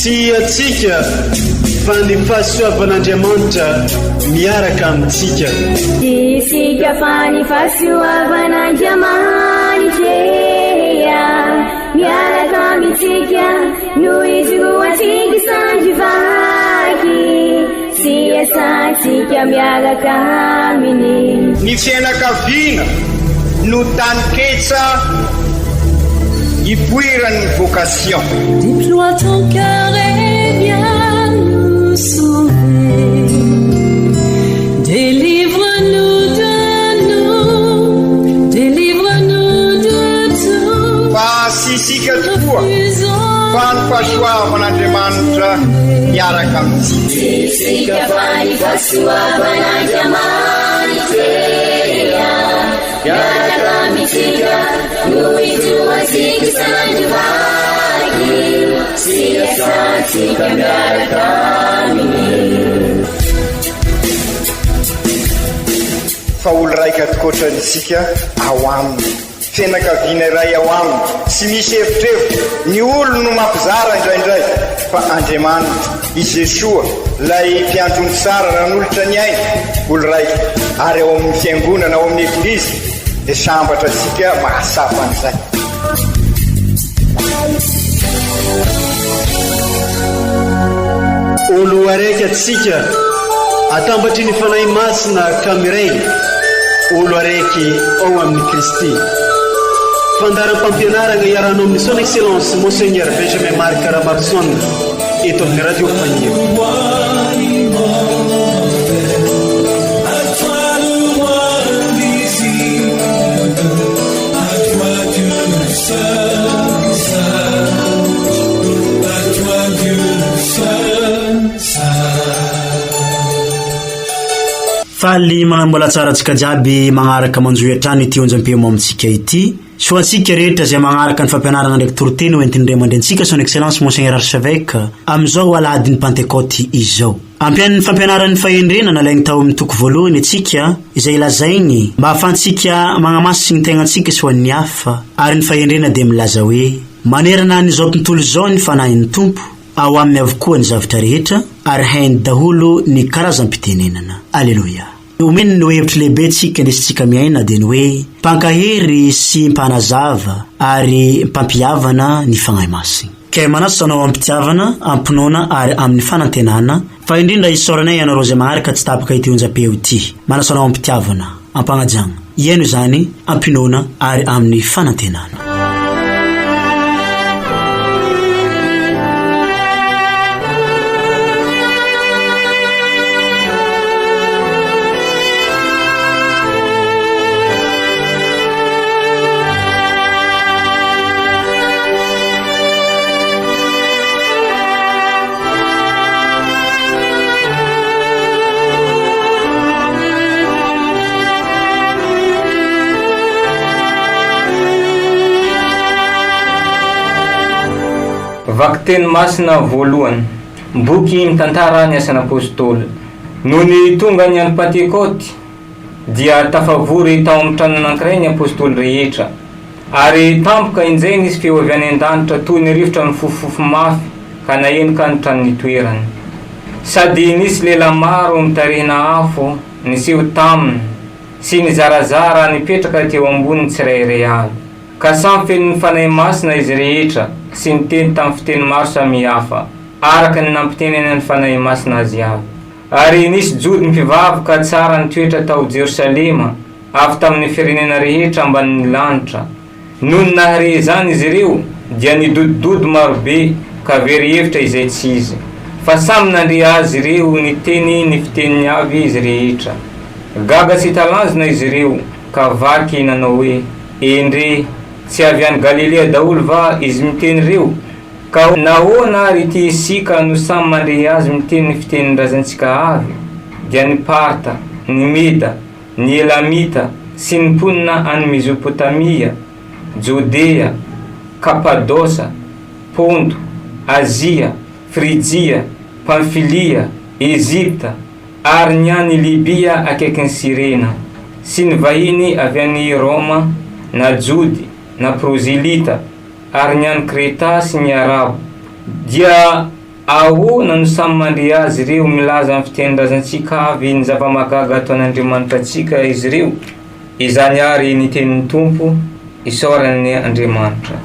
Tiatsika fa ny fahasoavan'Andriamanitra miaraka amintsika. Isika fa ny fahasoavan'Andriamanitra miaraka amintsika noho izy roatsika sandrivaky sy asantsika miaraka aminy. Ny fianakaviana no taniketsa ipoiran'ny vocation. Déploie ton cœur et viens nous sauver. Délivre-nous de tout. Fasisika tokoa fa ny fahasoavan'Andriamanitra miaraka amintsika. Isika fa ny fahasoavan'Andriamanitra miaraka amintsika noho izy roatsika sandrivaky sy asantsika miaraka aminy. Fa olo raika atikoatrantsika ao aminy, fianakaviana iray ao aminy, tsy misy hevitrevitra. Ny olo no mampizara indraindray, fa Andriamanitra i Jesoa lay mpiandrony tsara ran'olotra ny aina, olo raika. Ary ao amin'ny fiangonana, ao amin'ny eglizy dia sambatra antsika mahasapa an'izay. Olo araiky atsika atambatry ny fanahy masina kamiray, olo araiky ao amin'ny Kristy. Fandaram-pampianarana iarano amin'ny son excellence Monseigneur Benjamin Marc Caramarson eto amin'ny radio Fania. Faly manambola tsara antsika jiaby magnaraka manjoy atrano ity onjam-pemo amintsika ity. Soa antsika rehetra izay magnaraka ny fampianarana ndraiky toroteny hoentiny ray aman-drentsika son excellence Monseigneur Archevêque amin'izao aladiny Pentecote izao. Ampian'ny fampianaran'ny fahendrena nalaigny tao amin'ny toko voalohany atsika izay lazaigny mba ahafahantsika magnamasigny tegnantsika sy ho an'ny hafa, ary ny fahendrena dia milaza hoe manerana n'izao tontolo izao ny fanahin'ny tompo ao amin'ny avokoa ny zavatra rehetra ary hainy daholo ny karazam-pitenenana. Alleluia. Omeny ny hevitra lehibe tsika ndesintsika miaina dia ny hoe mpankahary sy mpanazava ary mpampiavana ny fagnahy masina. Kay manasa anao ampitiavana, ampinoana ary amin'ny fanantenana, fa indrindra isaoranay ianareo izay magnaraka tsy tapaka ity onjam-peo ity. Manasa anao ampitiavana, ampagnajagna. Ieno izany ampinoana ary amin'ny fanantenana. Vaky teny masina voalohany, boky mitantara ny asan'ny apôstôly. Noho ny tonga ny any Pentecote dia tafavory tao amin'ny trano anankiray ny apôstôly rehetra, ary tampoka injay nisy feo avy any an-danitra toy ny rivotra ny fofofofo mafy ka nahenika ny tranony toerany. Sady nisy lela maro mitarihina afo niseho taminy sy ny zarazara nipetraka teo amboniny tsirairay avy, ka samy fenon'ny fanahy masina izy rehetra sy niteny tamin'ny fiteny maro samihafa araka ny nampiteneny ny fanahy masina azy avy. Ary nisy jody mpivaboka tsara nitoetra tao Jerosalema avy tamin'ny firenena rehetra ambanin'ny lanitra. Noho ny nahare zany izy ireo dia nidodidody marobe ka very hevitra izay tsy izy, fa samy nandre azy ireo niteny ny fiteniny avy izy rehetra. Gaga sy talanjona izy ireo ka vaky nanao hoe endre tsy avy any Galilea daholo va izy miteny reo? Ka nahoana ary ity isika no samy mandre azy miteny ny fitenin-drazantsika avy? Dia ny Parta, ny Meda, ny Elamita sy ny mponina any Mesopotamia, Jodea, Kapadosa, Ponto, Azia, Frigia, Pamfilia, Ezipta, ary ny any Libia akaikin'ny Sirena, sy ny vahiny avy any Roma, na Jody, na Prosilita, ary ny any Kreta sy ny Arabo. Dia ahoana no samy mandre azy ireo milaza amin'ny fitenidrazantsika avy ny zava-mahagaga ataon'Andriamanitra antsika izy ireo, izany ary ny tenin'ny Tompo isaorany Andriamanitra.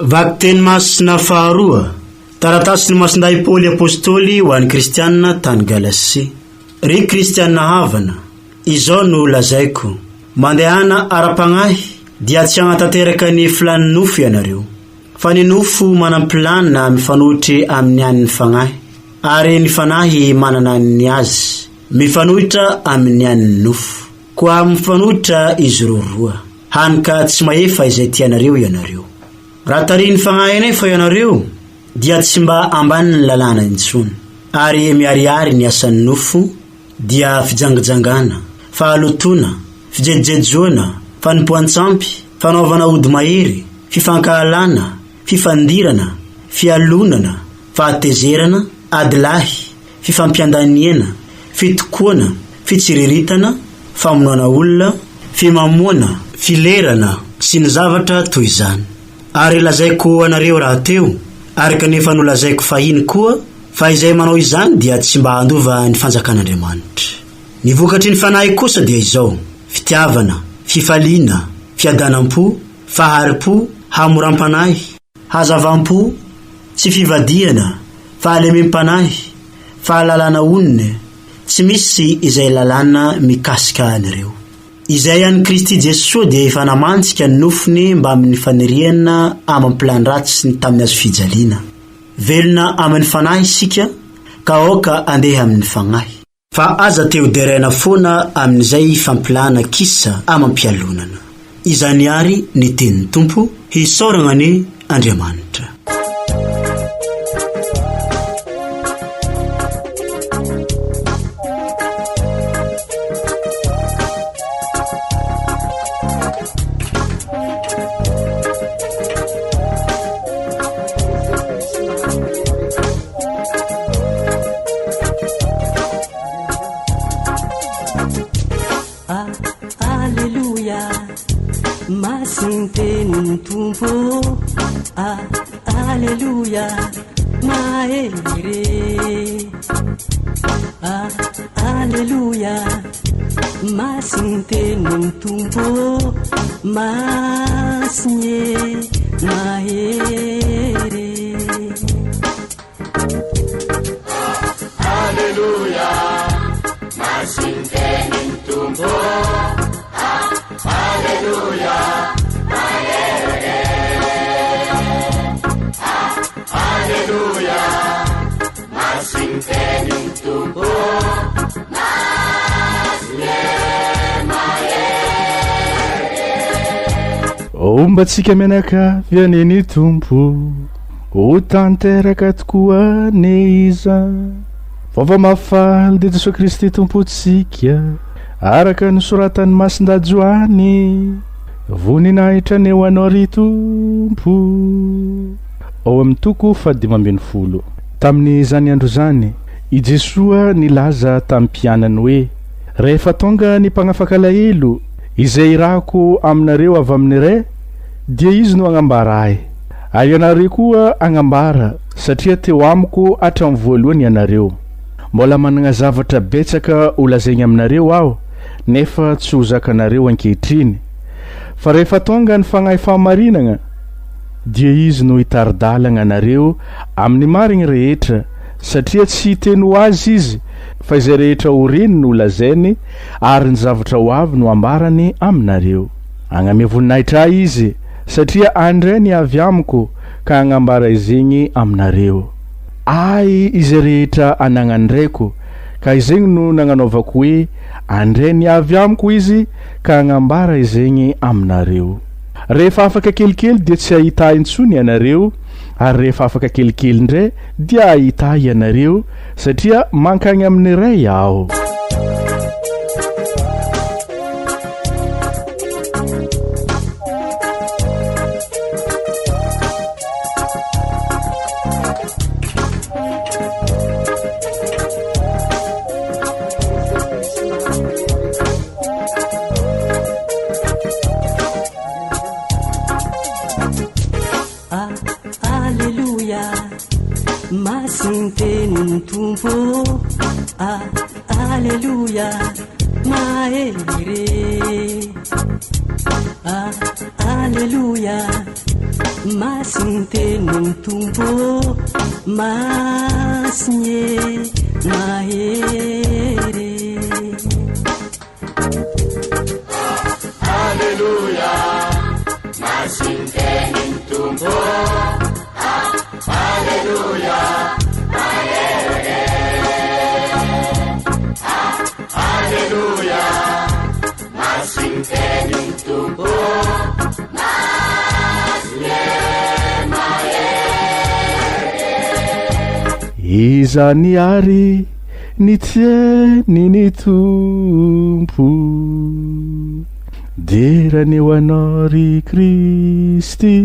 Vaky teny masina faharoa, taratasy ny masinday Paoly apôstôly ho an'ny kristianina tany Galasia. Ry kristianina havana, izao no lazaiko, mandehana ara-pagnahy dia tsy hanatanteraka ny filany nofo ianareo. fa ny nofo manampilana mifanohitry amin'ny an'ny fanahy, ary ny fanahy manana ny azy mifanohitra amin'ny an'ny nofo. Koa mifanohitra izy roa hany ka tsy maefa izay tianareo ianareo. Raha tariny fanahy nefa ianareo dia tsy mba ambaniny lalàna intsony, ary miariary ny asan'ny nofo dia fijangajangana, fahalotona, fijejojoana, fanompoantsampy, fanaovana ody mahery, fifankahalana, fifandirana, fialonana, fahatezerana, adilahy, fifampiandaniana, fitokoana, fitsiriritana, famonoana olona, fimamoana, filerana sy ny zavatra toy izany. Ary lazaiko anareo raha teo, ary kanefa nolazaiko fahiny koa, fa izay manao izany dia tsy mba handova ny fanjakan'Andriamanitra. Ny vokatry ny fanahy kosa dia izao: fitiavana, fifaliana, fiadanam-po, faharim-po, hamoram-panahy, hazavampo, tsy fivadiana, fahalemem-panahy, fahalalana onine, tsy misy izay lalàna mikasika anareo. Izay an'i Kristy Jesosy dia efa namantsika ny nofony mba amin'ny faniriana amam-pilanratsy ny tamin'ny azo fijaliana. Velona amin'ny fanahy isika ka oka andeha amin'ny fanahy. Fa aza teo deraina foana amin'izay fampilana kisa amam-pialonana. Izany ary ny tenin'ny Tompo, hisaorana ny Andriamanitra. Masintenin tumpo, alleluia, maere, alleluia, masintenin tumpo, masnye, maere, alleluia, masintenin tumpo, alleluia. Ombatsika menaka vianeny Tompo, ho tanteraka tokoa ne iza. Vava mafaly de Jesosy Kristy Tompotsika, araka ny soratany masindajoany, voninahitra ny ho anao ry Tompo. Ao amin'ny toko 5:10. Tamin'ny zany andro zany, i Jesoa nilaza tamin'ny mpianany hoe: rehefa tonga ny mpagnafaka alahelo izay irako aminareo avy amin'ny ray, dia izy no agnambara ahy. Ary ianareo koa agnambara, satria teo amiko hatramin'ny voalohany ianareo. Mbola manana zavatra betsaka ho lazaigny aminareo aho, nefa tsy ho zakanareo ankehitriny. Fa rehefa tonga ny fanahy fahamarinana, dia izy no hitaridalana anareo amin'ny marigny rehetra, satria tsy hiteny ho azy izy, fa izay rehetra ho reniny no lazainy, ary ny zavatra ho avy no ambarany aminareo. Agname voninahitra izy, satria andray ny avy amiko ka agnambara izegny aminareo. Ay izay rehetra anagnandraiko, ka izegny no nagnanaovako hoe andray ny avy amiko izy ka agnambara izegny aminareo. Rehefa afaka kelikely dia tsy ahita intsony ianareo, ary rehefa afaka kelikely ndray dia ahita ianareo, satria mankagny amin'ny ray aho. Masintenin tumpo, alleluia, maere, alleluia, masintenin tumpo, masnye, maere, alleluia, masintenin tumpo. tumbo. Haleluya, haleluya, masinteni tumbo. Izany ary ny tieny ny tompo derany eo anao ry Kristy.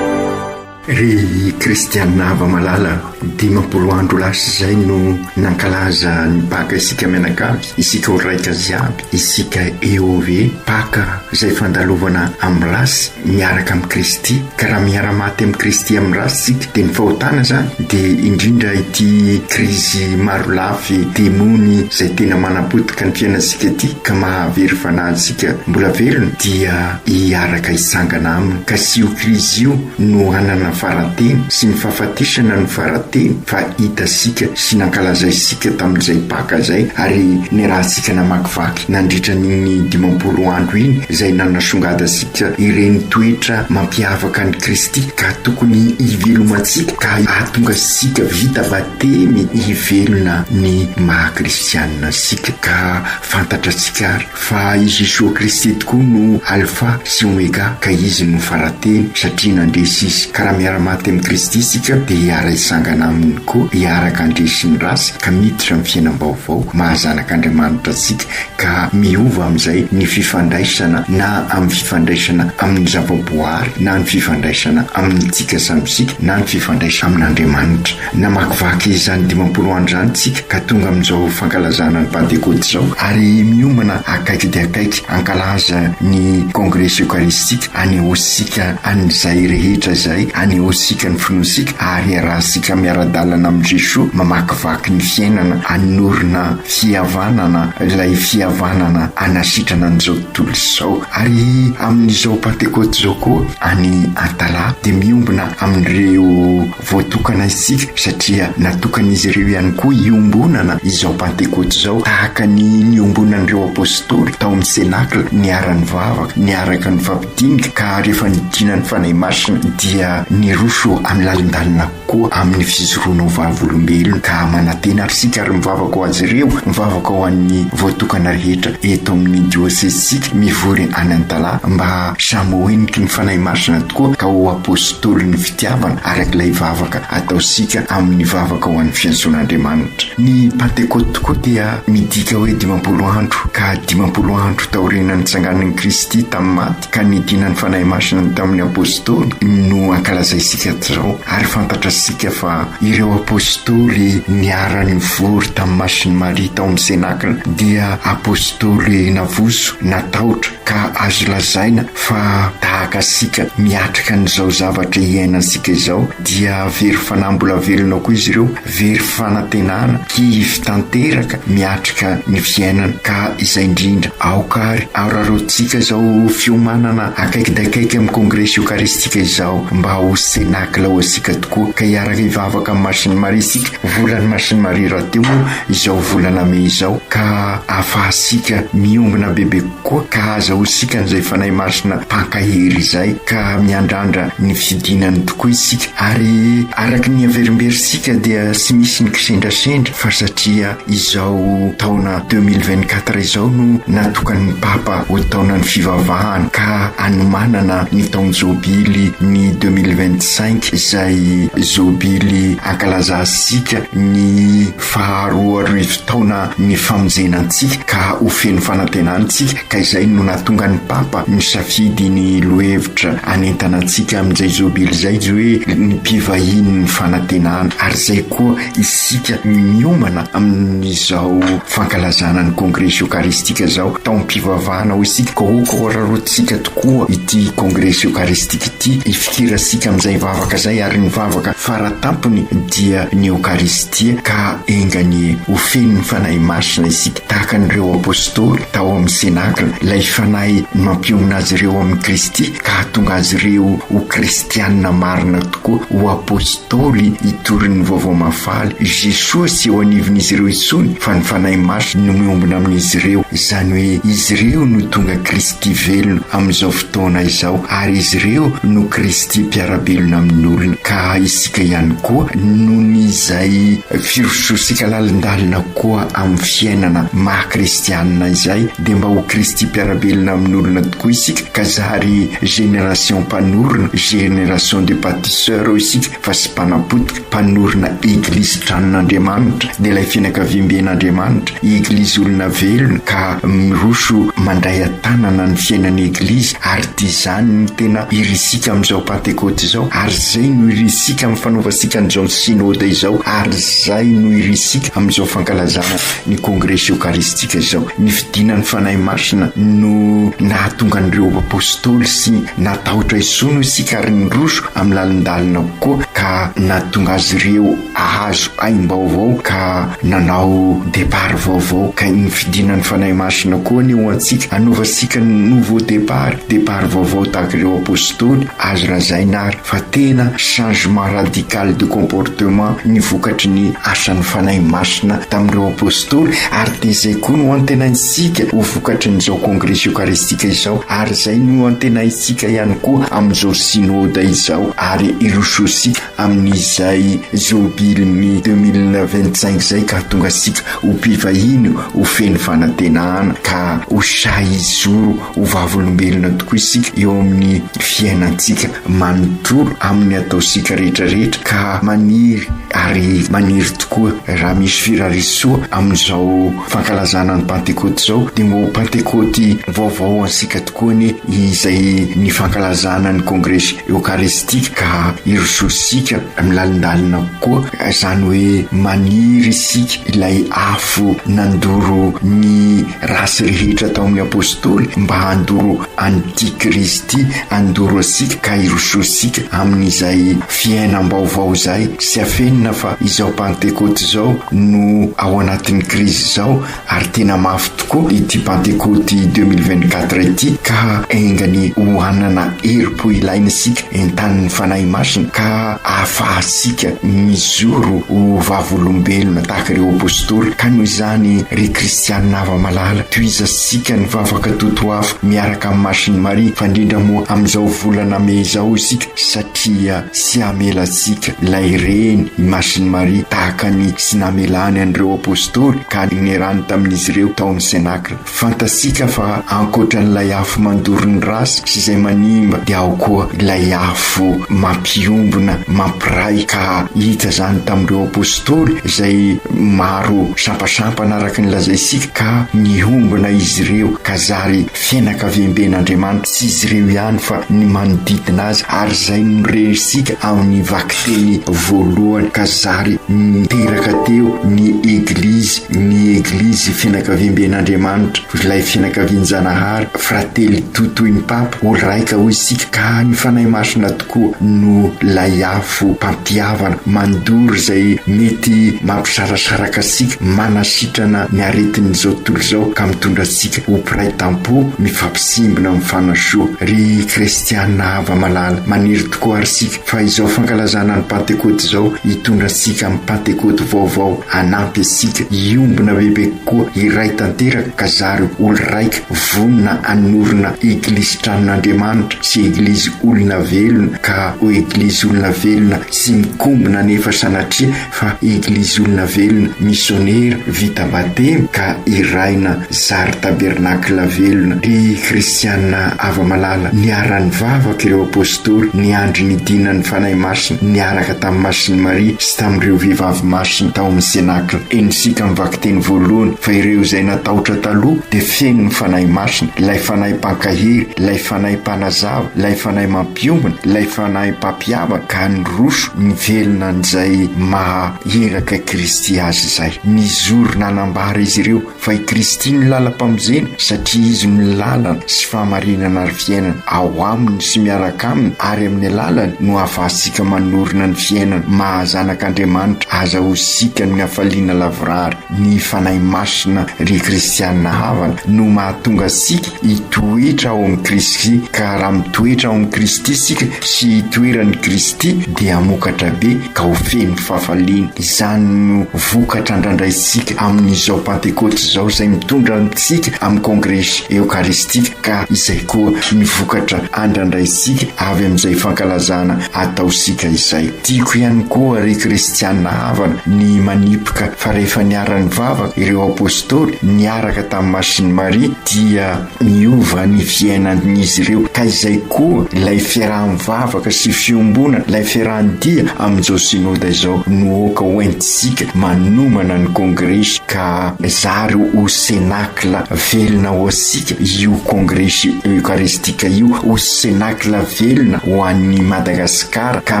Ry kristianina ava malala 10 andro lasa zay no nankalaza ny paka isika mianakavy, isika oraika ziaby, isika EOV paka zay fandalovana amin'ny rasy miaraka amin'ny Kristy. Ka raha miara-maty amin'ny Kristy amin'ny rasy sika dia ny fahotana zany dia indrindra ity krizy maro lafy demony zay tena manapotika ny fiainantsika ity ka mahavery fanahisika mbola velona dia hiaraka hisangana aminy. Ka sy io krizy io no hanana farateny sy ny fahafatesana ny farateny fa hitasika sy nankalaza isika tamin'izay paka zay, ary ny raha sika namakivaky nandritra ny 10 andro iny zay nanasongadasika ireny toetra mampiavaka ny Kristy ka tokony hivelomatsika ka ahatonga sika vita batemy hivelona ny maha-kristianina sika. Ka fantatra tsikary fa izy Jesosy Kristy tokoa no alfa sy omega, ka izy no farateny satria nandresy izy. Ka raha miara-maty amin'ny Kristy sika dia hiara hisangana aminy koa, hiaraka andresy ny rasy ka miditra amin'ny fiainam-baovao mahazanaka Andriamanitra sika, ka miova amin'izay ny fifandraisana na amin'ny fifandraisana amin'ny zavaboary na ny fifandraisana amin'ny tsika samysika na ny fifandraisana amin'Andriamanitra. Namakivaky izany 10 andro zany tsika ka tonga amin'izao fankalazana ny Pentecote zao, ary miomana akaiky dia akaiky ankalaza ny congrès eucharistique anehoantsika an'izay rehetra zay, anehoantsika ny finoansika ary arahasika miara-dalana amin'ny Jesosy, mamakivaky ny fiainana anorina fihavanana, ilay fihavanana anasitrana an'izao tontolo izao. Ary amin'izao Pentecote zao koa any Antala dia miombona amin'ireo voatokana isika satria natokana izy ireo ihany koa iombonana izao Pentecote zao tahaka ny niombonan'ireo apôstôly tao amin'ny Cénacle, niara-ny vavaka, niaraka ny fampidinika, ka rehefa nidina ny fanahy masina dia niroso amin'ny lalindalina koa amin'ny fizoroana ho vavolombelona, ka manantena ary sika ary mivavaka ho azy ireo, mivavaka ho an'ny voatokana rehetra eto amin'ny diosesika mivory any Antala mba samy hoeniky ny fanahy masina tokoa ka ho apôstôly ny fitiavana arak'ilay vavaka ataosika amin'ny vavaka ho an'ny fiantson'Andriamanitra. Ny Pentecote tokoa dia midika hoe 10 andro, ka 10 andro taorian'ny tsanganan'i Kristy tamin'ny maty ka nidinan'ny fanahy masina tamin'ny apôstôly no ankalazaisika zao. Ary fantatra sika fa ireo apôstôly niara-ny vory tamin'ny masiny Maria tao amin'ny Cénacle dia apôstôly navoso, natahotra, ka azo lazaina fa tahaka sika miatrika n'izao zavatra iainansika izao dia very fanahy mbola velona koa izy ireo, very fanantenana kivy tanteraka miatrika ny fiainana. Ka izay indrindra aokary aorarotsika zao fiomanana akaiky dakaiky amin'ny congrès eucharistique izao mba ho Cénacle ho asika tokoa, ka hiaraka hivavaka amin'ny masiny Maria sika, volany masiny Maria raha teo izao volana May izao, ka ahafahasika miombona bebe koa ka azahoasika n'izay fanahy masina mpankahary izay, ka miandrandra ny fidinany tokoa isika. Ary araky ny averimberisika dia sy misy ny kisendrasendra fa satria izao taona 2024 izao no natokan'ny papa ho taonany fivavahana ka anomanana ny taona jobily ny 2025 izay jobily ankalazasika ny faharoa arivo taona ny famonjenantsika ka ho feno fanantenantsika, ka izay no natonga ny papa ny safidy ny lohevitra anentana antsika amin'izay jobily zay hoe ny mpivahiny ny fanantenana. Ary zay koa isika miomana amin'izao fankalazana ny congrès eucharistique zao taom-pivavahana ho isika ka horarotsika tokoa ity congrès eucharistique ity, ifikirasika amin'izay vavaka zay ary ny vavaka faratampony dia ny Eukaristia ka engany ho feno ny fanahy masina isika tahaka an'ireo apôstôly tao amin'ny senakla ilay fanahy mampiomina azy ireo amin'ny Kristy ka tonga azy ireo ho kristianina marina tokoa ho apôstôly itorin'ny vaovao mafaly. Jesosy sy eo anivon'izy ireo itsony fa ny fanahy masina no miombona amin'izy ireo, izany hoe izy ireo no tonga Kristy velona amin'izao fotoana izao ary izy ireo no Kristy mpiarabelona amin'ny olona. Ka isika ihany koa nohon' izay firososika lalindalina koa amin'ny fiainana maha-kristianina izay dia mba ho Kristy mpiarabelona amin'ny olona tokoa isika ka zary génération mpanorona, génération de bâtisseurs isika fa sy mpanapotika mpanorona église tranon'Andriamanitra dia ilay fianakaviam-ben'Andriamanitra église olona velona ka miroso mandray atanana ny fiainan'ny église ary dia izany ny tena irisika amin'izao Pentecote izao ary zay no irisika amin'ny fanaovasika an'izao synode izao ary zay no irisika amin'izao fankalazana ny congrès eucharistique izao. Ny fidinan'ny fanahy masina no nahatonga an'ireo apôstôly sy natahotra isono isika ary nyroso amin'ny lalindalina koa ka nahatonga azy ireo ahazo aim-baovao ka nanao départ vaovao. Ka ny fidinan'ny fanahy masina koa ny ho antsika anaovasika nouveau départ vaovao tahaka ireo apôstôly azo razaina ary fa tena changement radical de comportement ny vokatry ny asan'ny fanahy masina tamin'ireo apôstôly ary dia izay koa no antenaisika ho vokatry n'izao congrès eucharistique izao ary zay no antenaisika ihany koa amin'izao synode izao ary irososika amin'izay zobilny 2025 zay ka tonga asika ho mpivahiny ho feno fanantenana ka ho saizoro ho vavolombelona tokoa isika eo amin'ny fiainantsika manontolo amin'ny ataosika rehetrarehetra ka maniry ary maniry tokoa raha misy firarisoa amin'izao fankalazana ny Pentecote zao dia mo Pentecote vaovao ansika tokoa ny izay ny fankalazana ny congrès eucharistique ka irososika milalindalina koa izany hoe maniry isika ilay afo nandoro ny rasy rehetra tao amin'ny apôstôly mba handoro antikristy andoro asika ka irososika amin'izay fiainam-baovao zay sy afenina fa izao Pentecote zao no ao anatin'ny crise zao ary tena mafy tokoa ity Pentecote 2024 ity ka engany ho anana herim-po ilaina isika entan'ny fanahy masina ka ahafahasika mizoro ho vavolombelona tahaka ireo apôstôly ka noho izany ry kristianina ava-malala toizasika ny vavaka totoafo miaraka amin'ny Masiny Maria fa indrindra moa amin'izao volana May izao isika satria sy amelantsika ilay reny i Masiny Maria tahaka ny sy namelany an'ireo apôstôly ka nerany tamin'izy ireo tao amin'ny senakla. Fantasika fa ankoatran'ilay afo mandoro ny rasy sy izay manimba dia ao koa ilay afo mampiombona mampiray ka hita zany tamin'ireo apôstôly izay maro sampasampana araka ny lazaisika ka niombona izy ireo ka zary fianakaviam-ben'Andriamanitra sy izy ireo ihany fa ny manodidina azy ary zay no resika amin'ny vakiteny voalohany ka zary miteraka teo ny église fianakaviam-ben'Andriamanitra ilay fianakavian-janahary Fratelli tutti in papa olo raika ho isika ka ny fanahy masina tokoa no lay afo mpampiavana mandoro zay mety mampisarasaraka asika manasitrana ny aretin'izao tontolo izao ka mitondra asika ho piray tampo mifampisimbona mifanasoa. Ry kristianina ava-malala maniry tokoa ary sika fa izao fankalazana ny Pentecote izao hitondra asika amin'ny Pentecote vaovao anampy asika iombona bebe koa iray tanteraka ka zary olo raika vonina anorina église tranon'Andriamanitra sy église olona velona ka ho église olona velona sy mikombona nefa sanatria fa église olona velona missionnaire vita batemy ka iraina zary tabernacle velona. Ry kristianina ava-malala niarany vavaka ireo apôstôly niandry nidina ny fanahy masina niaraka tamin'ny Masiny Maria sy tamin'ireo vehivavy masina tao amin'ny senakla. Enisika mivaky teny voalohany fa ireo izay natahotra taloha dia feno ny fanahy masina, ilay fanahy mpankahiri, ilay fanahy mpanazava, ilay fanahy mampiombona, ilay fanahy mpampiavaka ka ny mandroso ny velona n'izay maheraka Kristy azy izay. Ny zoro nanambara izy ireo fa i Kristy ny lalam-pamonjena satria izy ny lalana sy fahamarinana ary fiainana. Ao aminy sy miaraka aminy ary amin'ny alalany no ahafahantsika manorina ny fiainana mahazanak'Andriamanitra azahoantsika ny hafaliana lavorary. Ny fanahy masina ry kristianina havana no mahatonga sika hitoetra ao amin'ny Kristy, ka raha mitoetra ao amin'ny Kristy sika sy hitoeran'ny Kristy dia mokatra be ka ho feno fahafaliana. Izany no vokatra ndraindraisika amin'izao Pentekoty izao izay mitondra antsika amin'ny kongresy eukaristika, ka izay koa ny vokatra andraindraisika avy amin'izay fankalazana ataosika izay. Tiako ihany koa ry kristianina havana ny manipoka fa rehefa niara-ny vavaka ireo apôstôly niaraka tamin'ny Masin'i Maria dia miova ny fiainan'izy ireo, ka izay koa ilay fiaraha-mivavaka sy fiombona, ilay fiarahan-dia amin'izao synode izao no oka hoentisika manomana ny kongresy, ka zary ho senakla velona ho asika io kongresy eukaristika io, ho senakla velona ho an'ny Madagasikara, ka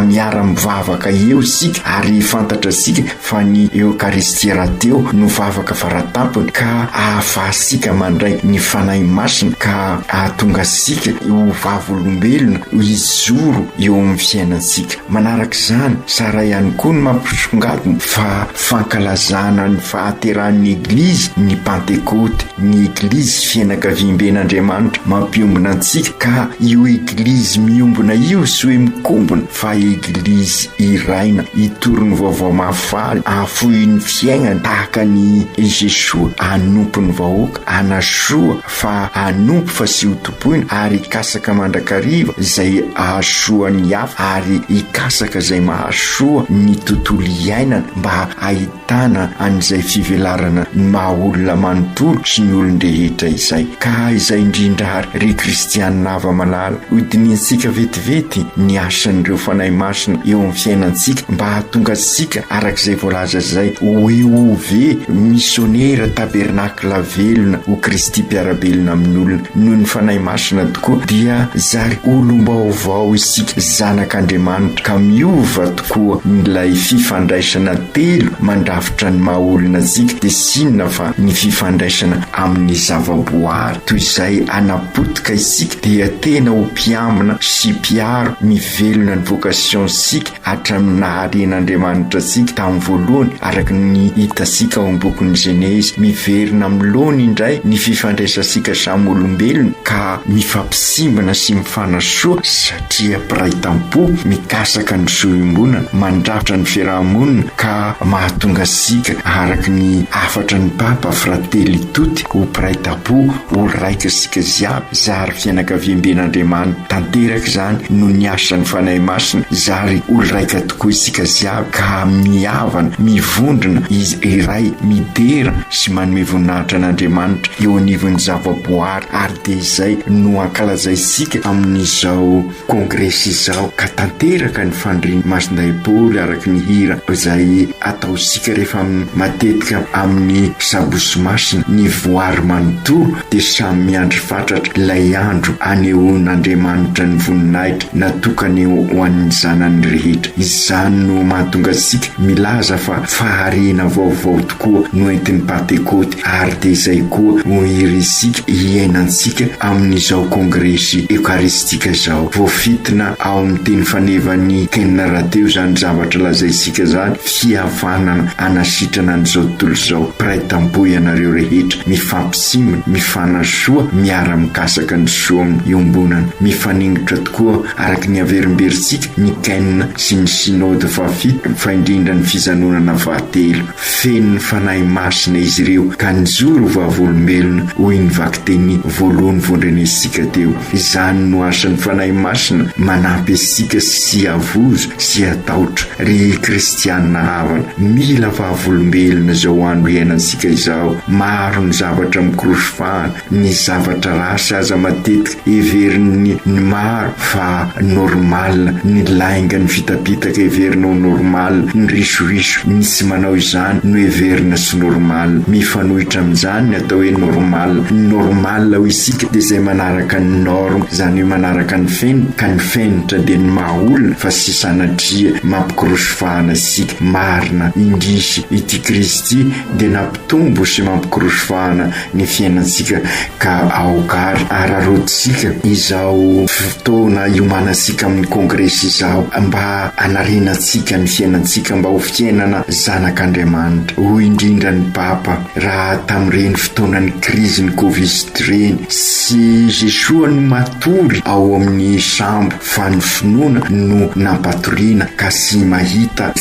miara-mivavaka eo sika ary fantatra sika fa ny eukaristia rahateo no vavaka faratampony, ka ahafahasika mandray ny fanahy masina ka ahatonga sika ho vavolombelona izoro eo amin'ny fiainansika. Manaraka izany sara ihany koa ny mampisongadina fa fankalazana ny fahaterahan'ny Eglizy ny Pentekoty, ny Eglizy fianakaviam-ben'Andriamanitra mampiombona antsika, ka io Eglizy miombona io sy hoe mikombona fa Eglizy iraina itorony vaovao mahafaly ahafohy ny fiainana tahaka ny Jesosy, anompo ny vahoaka, anasoa fa anompo fa sy hotopoina ary ikasaka mandrakariva izay ahasoa ny hafa ary ikasaka izay mahasoa ny tontolo iainana mba ahitana an'izay fivelarana maha olona manontolo sy ny olon-drehetra izay. Ka izay indrindra ry kristianina hava malala hodiniantsika vetivety ny asan'ireo fanahy masina eo amin'ny fiainantsika mba hahatonga sika arak'izay voalaza zay hoe ove missionnaire tabernakla velona ho Kristy mpiarabelona amin'olona. Noho ny fanahy masina tokoa dia zary olom-baovao isika zanak'Andriamanitra, ka miova tokoa nylay fifandraisana telo mandrafitra ny maha-olona antsika dia sinona fa ny fifandraisana amin'ny zavaboary. Toy izay anapotika isika dia tena ho mpiamina sy mpiaro mivelona ny vocation sika hatramin'ny naharen'Andriamanitra sika tamin'ny voalohany araka ny hitasika ao am-bokin'ny Genèse. Miverina amin'ny lony indray ny fifandraisasika samy olombelona ka mifampisimbana sy mifanasoa satria mpiray tampo mikasaka ny sohim-bonana mandrafitra ny fiarahamonina, ka mahatonga sika araka ny afatra ny Papa Fratelli Tutti ho mpiray tampo ho raika sika ziaby zary fianakaviam-ben'Andriamanitra. Tanteraka izany no ny asan'ny fanahy masina zary ho raika tokoa isika ziaby, ka mihavana mivondrona izy iray midera sy manome voninahitra an'Andriamanitra eo anivon'ny zavaboary. Ary dia izay no ankalazay sika amin'izao kongresy izao, ka tanteraka ny fandriana masindaim-poly araka ny hira izay ataosika rehefa matetika amin'ny sabosy masina ny voary manontolo dia samy miandry fatratra ilay andro anehoan'Andriamanitra ny voninahitra natokany ho an'ny zanany rehetra. Izany no mahatonga sika milaza fa faharena vaovao tokoa no entin'ny Pentekoty, ary dia izay koa ho irisika iainantsika amin'izao kongresy eukaristika izao. Voafitina ao amin'ny teny fanevany kenina rahateo zany zavatra lazaisika zany, fihavanana anasitrana an'izao tontolo izao. Mpiray tampo ianareo rehetra mifampisimina, mifanasoa, miara-mikasaka ny soaminy iombonana, mifaningitra tokoa araka ny averimberitsika ny kenina sy ny synode faafito fa indrindra ny fizanonana fahatelo. Feno ny fanahy masina izy ireo ka nijoro vavolombelona hoy ny vaky teny voalohany vondrenesika teo. Izany no asan'ny fanahy masina manampy asika sy avozo sy ataotra ry kristianina havana. fahafinaretana. Mila vahavolombelona zao andro iainantsika izao. Maro ny zavatra mikorosofahana, ny zavatra rasy aza matetika everin'ny maro fa normal, ny lainga ny vitapitaka everinao normal, ny risoriso misy manao izany no everina sy normal. Mifanohitra amin'izany atao hoe normal. Normal ho isika dia izay manaraka ny norme, izany hoe manaraka ny fenitra, ka ny fenitra dia ny mahaolona fa sy sanatria mampikorosofahana isika. Marina indrisy ity Kristy dia nampitombo sy mampikorosofahana ny fiainantsika ka aokary ararotsika izao fotoana iomanasika amin'ny kongresy izao mba anarenantsika ny fiainantsika mba ho fiainana zanak'Andriamanitra. Hoy indrindra ny Papa raha tamin'ireny fotoanan'ny krizy ny Covid ireny sy Jesosy no matory ao amin'ny sambo fa ny finoana no nampatoriana ka sy mahita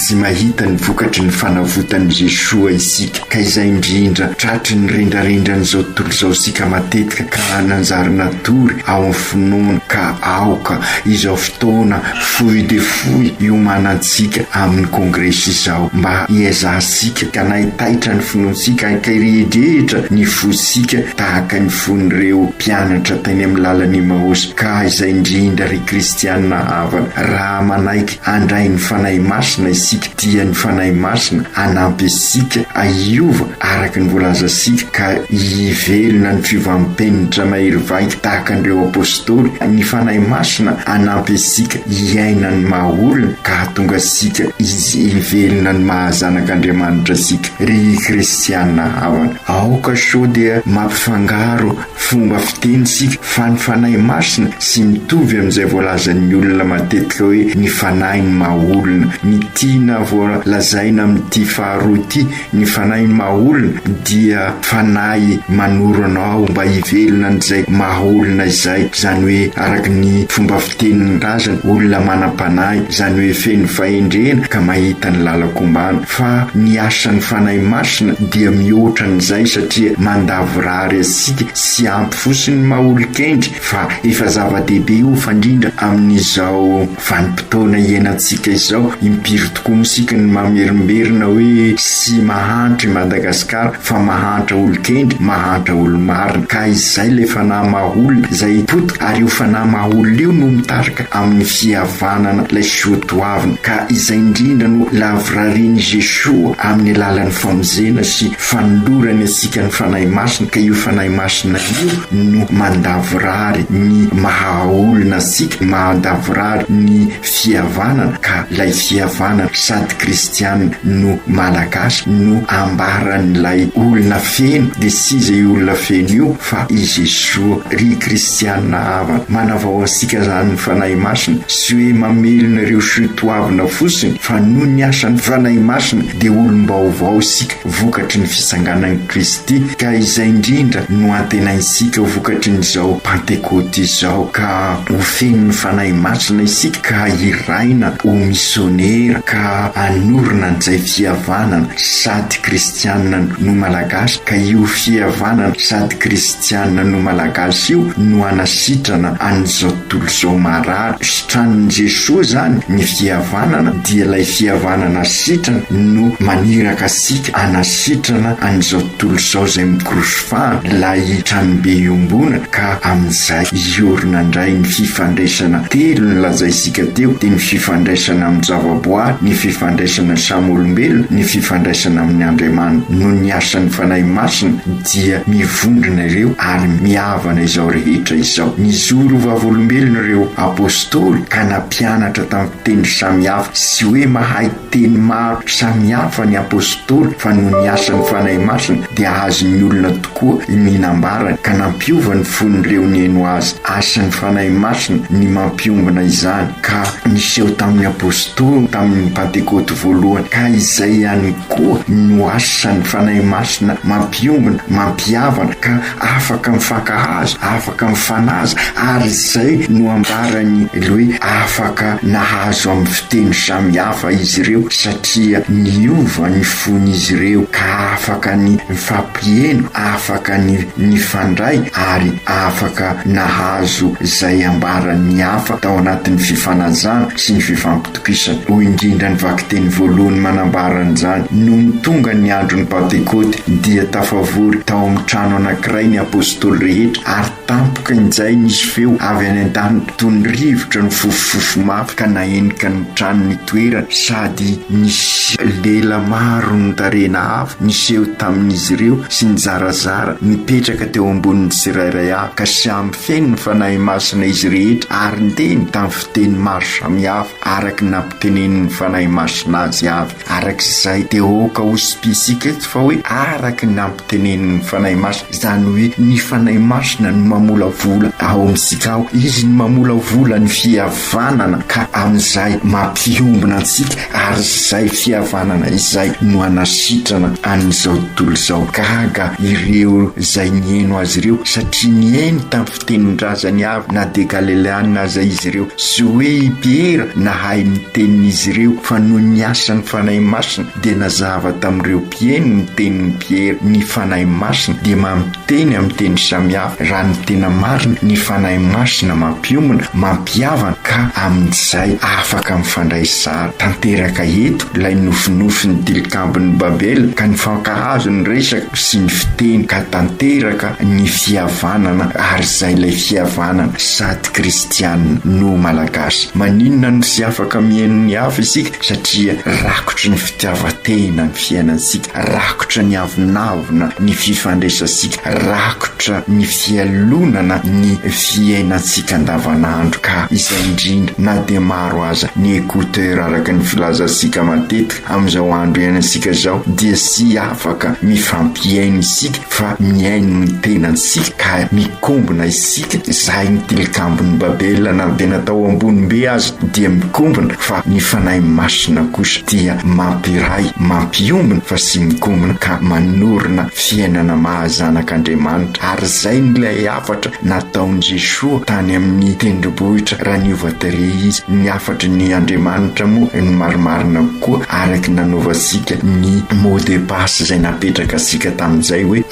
ny vokatry ny fanavotan'i Jesosy isika. Ka izay indrindra tratry ny rendrarendrany zao tontolo zao sika matetika ka nanjary natory ao amin'ny finoana ka aoka izao fotoana fohy de fohy iomanantsika amin'ny kongresy izao mba iezasika ka nahitaitra ny finoantsika ka rehetra ny fosika tahaka ny fon'ireo mpianatra tany amin'ny lalany Emaosy. Ka izay indrindra ry kristianina havana raha manaiky andray ny fanahy masina isika dia ny fanahy masina anampy isika aiova araka ny voalazasika ka ivelona ny fivampenitra mahery vaika tahaka an'ireo apôstôly. Ny fanahy masina anampy isika iaina ny mahaolona ka tonga isika ivelona ny mahazanak'Andriamanitra isika. Ry kristianina havana aoka so dia mampifangaro fomba fitenisika fa ny fanahy masina sy mitovy amin'izay voalazan'ny olona matetika hoe ny fanahy ny mahaolona. Ny tiana voalazaina amin'ity faharoa ity, ny fanahy ny mahaolona dia fanahy manoro anao mba hivelona n'izay mahaolona izay, izany hoe araka ny fomba fitenin'ny razana olona manam-panahy, izany hoe feno fahendrena ka mahita ny lalakombana. Fa ny asan'ny fanahy masina dia mihoatra n'izay satria mandavorary asika sy ampy fosiny mahaolo-kendry fa efa zava-dehibe io fandrindra amin'izao vanim-potoana iainantsika izao. Impiry tokoa misika ny mamerimberina hoe sy mahantry Madagasikara fa mahantra olo-kendry, mahantra olo-marina. Ka izay le fanahy mahaolona izay potika ary io fanahy mahaolona io no mitarika amin'ny fihavanana lay soatoavina. Ka izay indrindra no lavorarian'i Jesosy amin'ny alalan'ny famonjena sy fanolorany asika ny fanahy masina. Ka io fanahy masina io no mandavorary ny mahaolona asika, mandavorary ny fihavanana. Ka lay fihavanana sady kristianina no malagasy no ambaran'ilay olona feno dia sy izay olona feno io fa i Jesosy. Ry kristianina havana manavao asika zany ny fanahy masina sy hoe mamelona ireo soatoavina fosiny fa no ny asan'ny fanahy masina dia olom-baovao isika vokatry ny fisanganan'i Kristy. Ka izay indrindra no antenaisika vokatry n'izao Pentekoty izao ka ho feno ny fanahy masina isika ka iraina ho misionera ka anorina n'izay fihavanana sady kristianina no malagasy. Ka io fihavanana sady kristianina no malagasy io no anasitrana an'izao tontolo izao marary. Sitranin'i Jesosy zany ny fihavanana dia lay fihavanana sitrana no maniraka asika anasitrana an'izao tontolo izao izay mikorosofahana lay tranobe iombona. Ka amin'izay iorina indray ny fifandraisana telo ny lazaisika teo dia ny fifandraisana amin'ny zavaboary, ny fifandraisana samy olombelona, ny fifandraisana amin'ny Andriamanitra. No ny asan'ny fanahy masina dia mivondrona ireo ary mihavana izao rehetra izao. Nizoro vavolombelona ireo apôstôly ka nampianatra tamin'ny teny samihafa sy hoe mahay teny maro samihafa ny apôstôly fa no ny asan'ny fanahy masina dia azon'ny olona tokoa minambarana ka nampiova ny fon'ireo nieno azy. Asan'ny fanahy masina ny mampiombana izany ka niseho tamin'ny apôstôly tamin'ny Pentekoty voalohany. Ka izay ihany koa no asan'ny fanahy masina mampiombana, mampiavana ka afaka mifankahazo, afaka mifanaja ary izay no ambarany hoe afaka nahazo amin'ny fiteny samihafa izy ireo satria niova ny fon'izy ireo ka afaka ny mifampieno, afaka ny mifandray ary afaka nahazo izay ambarany hafa tao anatin'ny fifanajana sy ny fifampitokisana. Ho indrindra ny vaky teny voalohany no ny manambaran'izany. No ny tonga ny andron'ny Pentekoty dia tafavory tao amin'ny trano anankiray ny apôstôly rehetra, ary tampoka injay nisy feo avy any an-danitra toy ny rivotra ny fofofofo mafy ka nahenika ny trano ny toerana, sady nisy lela maro ny tarena hafa niseho tamin'izy ireo sy ny zarazara nipetraka teo ambonin'ny tsirairay avy, ka samy feno ny fanahy masina izy rehetra ary ndeny tamin'ny fiteny maro samihafa araky nampitenen'ny fanahy masina azy avy. Arak'izay teoka hospisika eto fa hoe araky nampitenen'ny fanahy masina, izany hoe ny fanahy masina no mamolavola ao amintsika ao, izy no mamolavola ny fihavanana ka amin'izay mampiombona antsika, ary izay fihavanana izay no anasitrana an'izao tontolo izao. Gaga ireo izay nieno azy ireo satria nieny tamin'ny fitenin-drazany avy, na de Galileana aza izy ireo, sy hoe i Piera nahay ny tenin'izy ireo, fa no ny asan'ny fanahy masina dia nazava tamin'ireo mpieno ny tenin'ny Piera. Ny fanahy masina dia mamiteny amin'ny teny samihafa, raha ny tena marina ny fanahy masina mampiomana, mampiavana, ka amin'izay afaka mifandray sara. Tanteraka eto ilay nofinofiny tilikambon'ny Babel ka nifankahazo ny resaka sy ny fiteny, ka tanteraka ny fihavanana, ary izay ilay fihavanana sady kristianina no malagasy. Maninona no sy afaka mihaino ny hafa isika satria rakotry ny fitiavatena ny fiainansika, rakotry ny avinavina ny fifandraisasika, rakotry ny fialonana ny fiainansika andavanandro. Ka izay indrindra na de maro aza ny écouteur araka ny filazasika matetika amin'izao andro iainasika zao dia sy afaka mifampiaino isika fa miaino ny tenansika ka mikombona isika. Izay ny tilikambon'ny Babel na de natao ambonim-be azy dia mikombona, fa ny fanahy masina kosa dia mampiray, mampiombona fa sy mikombona, ka manorina fiainana mahazanak'Andriamanitra. Ary izay nilay afatra nataon'i Jesosy tany amin'ny tendrombohitra raha niova tare izy. Ny afatra ny Andriamanitra moa ny marimarina koa araky nanaovasika ny mot de passe izay napetraka asika tamin'izay hoe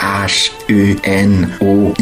HENOY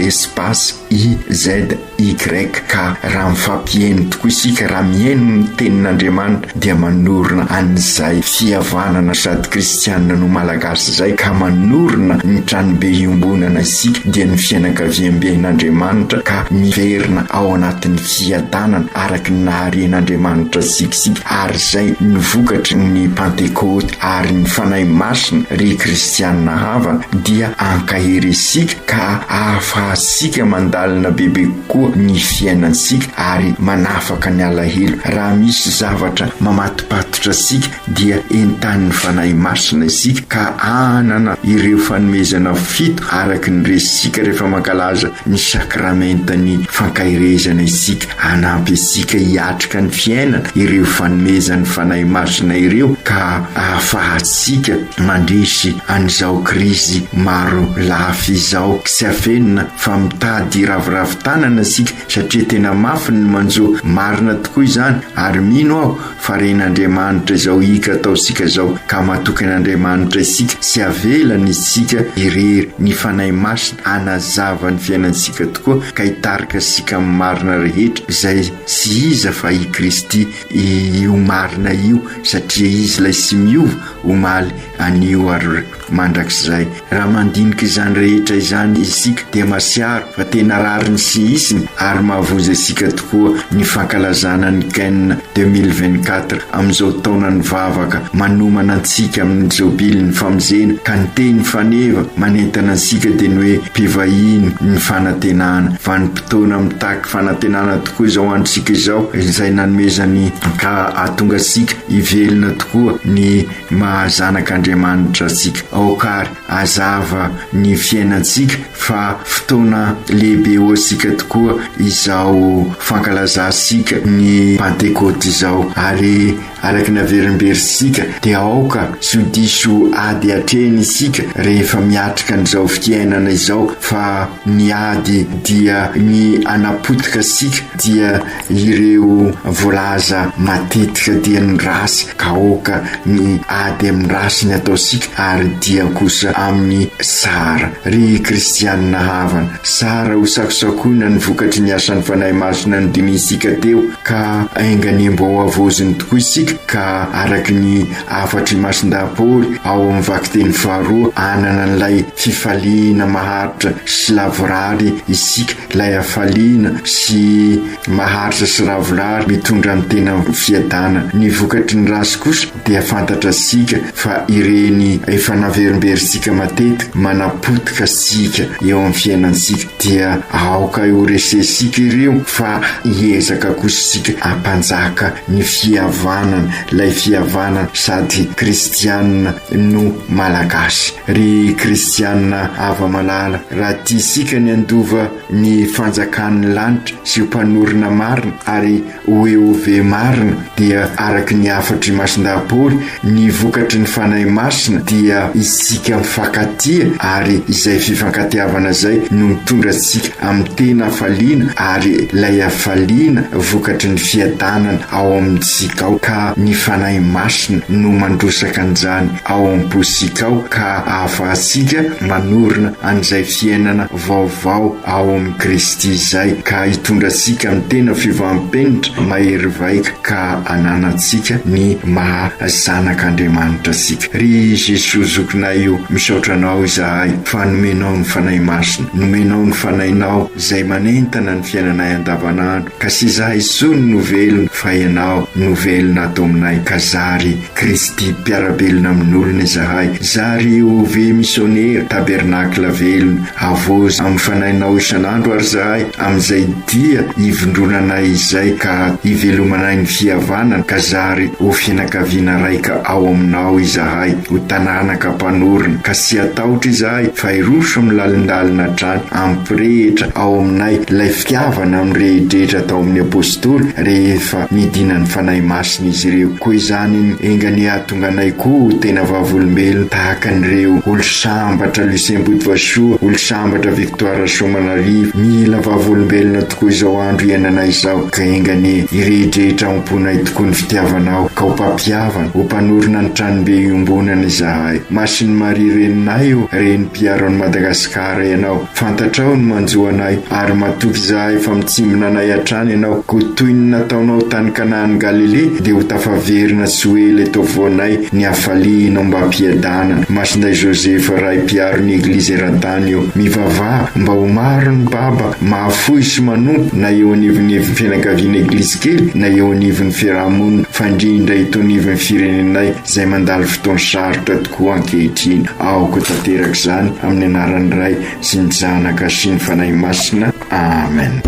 espace IZY, ka raha mifampieno tokoa isika, raha mieno ny tenin'Andriamanitra dia manorina an'izay fihavanana sady kristianina no malagasy izay, ka manorina ny tranobe iombonana isika dia ny fianakaviam-ben'Andriamanitra, ka miverina ao anatin'ny fiadanana araky ny naharen'Andriamanitra sikisika. Ary izay ny vokatry ny Pentekoty ary ny fanahy masina ry kristianina havana dia ankaheresika ka ahafahasika mandalina bebe koa ny fiainansika ary manafaka ny alahelo. Raha misy zavatra mamatipatotra sika dia entan'ny fanahy masina isika, ka anana ireo fanomezana fito araky ny resika rehefa mankalaza ny sakramentany fankahirezana isika, anampy isika hiatrika ny fiainana ireo fanomezany fanahy masina ireo, ka ahafahatsika mandresy an'izao krizy maro lafy izao sy afenina fa mitady raviravin-tanana isika, satria tena mafy ny manjo marina tokoa izany. Ary mino aho fa ren'Andriamanitra izao hika ataosika zao, ka matokan'Andriamanitra isika sy avelany isika irery ny fanahy masina anazava ny fiainansika tokoa, ka hitarika sika amin'ny marina rehetra izay sy iza fa i Kristy io marina io, satria izy lay sy miova omaly anio ary mandrakizay. Raha mandinika izany rehetra izany isika dia masiaro fa tena rariny sy isiny, ary mahavoza isika tokoa ny fankalazana ny Ken 2024 amin'izao taonany vavaka manomana antsika amin'ny jobily ny famozena, ka ny teny faneva manentana antsika dia ny hoe mpivahiny ny fanantenana. Vanim-potoana mitaky fanantenana tokoa izao androsika izao, izay nanomezany ka ahatonga asika ivelona tokoa ny mahazanak'Andriamanitra asika. Aokary azava ny fiainantsika fa fotoana lehibe ho asika tokoa izao fankalazasika ny Pentekoty izao, ary araky naverimberisika dia aoka sy diso ady atreny isika rehefa miatrika an'izao fiainana izao, fa ny ady dia ny anapotika asika dia ireo voalaza matetika dia ny rasy, ka aoka ny ady amin'ny rasy ny ataosika ary dia kosa amin'ny sara. Ry kristianina havana, sara ho sakosakoina ny vokatry ny asan'ny fanahy masina ny dinisika teo, ka aingany mbo avoziny tokoa isika isika ka araky ny afatry masindapoly ao amin'ny vakiteny faharoa anana n'ilay fifaliana maharitra sy lavorary isika lay afaliana sy maharitra sy ravorary mitondra amin'ny tena fiadana. Ny vokatry ny rasy kosa dia fantatra sika fa ireny efa naverimberisika matetika manapotika sika eo amin'ny fiainansika dia aoka ioresesika ireo fa hiezaka kosa sika ampanjaka ny fihavanana, lay fihavanana sady kristianina no malagasy. Ry kristianina ava-malala, raha tia sika ny andova ny fanjakan'ny lanitra sy mpanorina marina ary oeove marina dia araky ny afatry masindapoly ny vokatry ny fanahy masina dia isika mifankatia ary izay fifankatiavana zay no mitondra sika amin'ny tena afaliana ary lay afaliana vokatry ny fiadanana ao amin'ny sikao ka ny fanahy masina no mandrosaka an'izany ao amin'ny sikao ka ahafahasika manorina an'izay fiainana vaovao ao amin'ny Kristy zay ka hitondra sika amin'ny tena fivampenitra mahery vaika ka ananatsika ny mahazanak'Andriamanitra sika. Ry Jesosy zokinay io misaotranao izahay fa nomenao ny fanahy masina, nomenao ny fanahinao zay manentana ny fiainanay andavanandro ka sy izahay sony novelona fa ianao novelona ato aminay ka zary Kristy mpiarabelona amin'olona izahay, zary ove missionnaire tabernakla velona avozy amin'ny fanahinao isanandro ary zahay amin'izay dia ivondronanay izay ka ivelomanay ny fihavanana ka zary ho fianakaviana raika ao aminao izahay ho tanànaka mpanorina ka sy atahotra izahay fa iroso amin'ny lalindalina trany ampirehitra ao aminay lay fitiavana amin'ny rehetrehitra atao amin'ny apôstôly rehefa nidina ny fanahy masina izy ireo. Koa izany engany ahatonganay koa tena vavolombelona tahaka an'ireo olo sambatra Lucien Boutvasoa, olo sambatra Victoire Somanarivo, mila vavolombelona tokoa izao andro iainanay izao ka engany irehetrehitra amponay tokoa ny fitiavanao ka ho mpampiavana ho mpanorina ny tranombe iombonana izahay. Masiny Maria reninay io reny mpiaro ny Madagasikara ianao, fantatrao ny manjoanay ary matoky izahay fa mitsimbina anay hatrany ianao ko toy ny nataonao tany Kanany Galile dia ho tafaverina tsy hoela eto voanay ny hafalianao mba hampiadana. Masinday Josefa ray mpiaro ny eglizy eran-tany io mivavaha mba ho maro ny baba mahafoy sy manompo na eo anivonivon'ny fianakaviana eglizy kely na eo anivon'ny fiarahamonina fa indrindra eto anivon'ny firenenay izay mandalo fotoana sarotra tokoa ankehitriny. Aoko tanteraka izany amin'ny anaran'ny Ray sy ny Zanaka sy ny Fanahy Masina. Amen.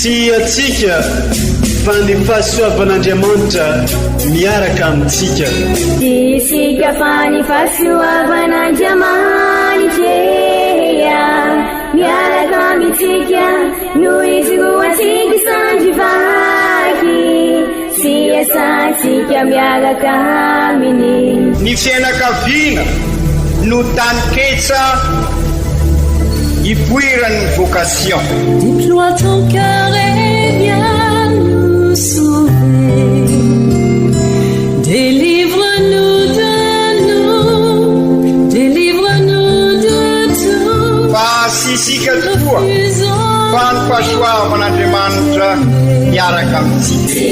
Sy atsika fa ny fahasoavan'Andriamanitra miaraka amintsika. Isika fa ny fahasoavan'Andriamanitra miaraka amintsika noho izy roa tsika sandrivaky sy asantsika miaraka aminy. Ny fianakaviana no taniketsa ipoiran'ny vocation. Déploie ton cœur et viens nous sauver. Délivre-nous de tout. Fa sisika tokoa fa ny fahasoavan'Andriamanitra miaraka amintsika.